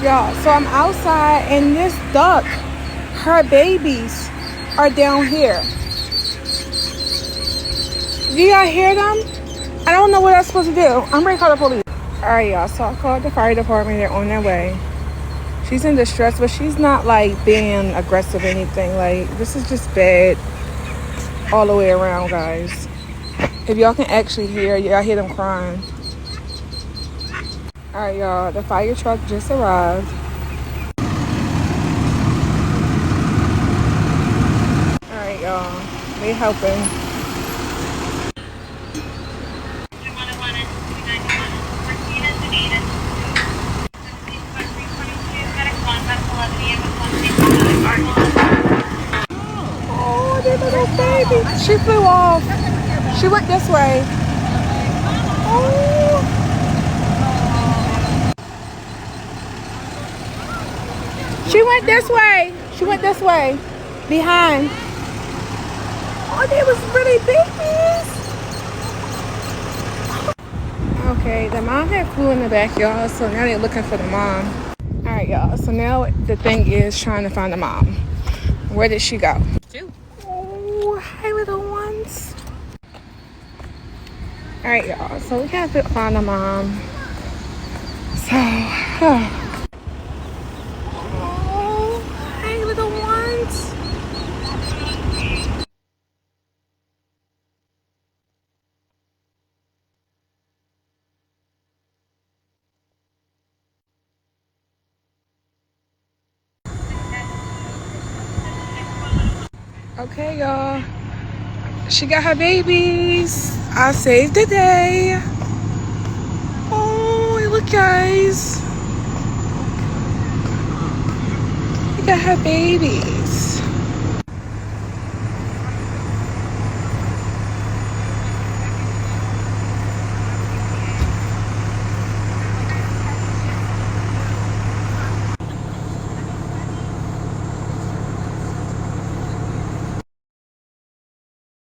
Y'all, so I'm outside and this duck, her babies are down here. Do y'all hear them? I don't know what I'm supposed to do. I'm ready to call the police. Alright, y'all, so I called the fire department. They're on their way. She's in distress, but she's not like being aggressive or anything. Like, this is just bad all the way around, guys. If y'all can actually hear, y'all hear them crying. Alright, y'all, the fire truck just arrived. Alright, y'all, they helping. Oh, their little baby. She flew off. She went this way. Oh. She went this way. She went this way. Behind. Oh, they was really babies. Okay, the mom had flew in the backyard, so now they're looking for the mom. Alright, y'all. So now the thing is trying to find the mom. Where did she go? Oh, hi, little ones. Alright, y'all. So we have to find the mom. So, oh, hi, little ones. Okay, y'all. She got her babies. I saved the day. Oh, look, guys. We got her babies.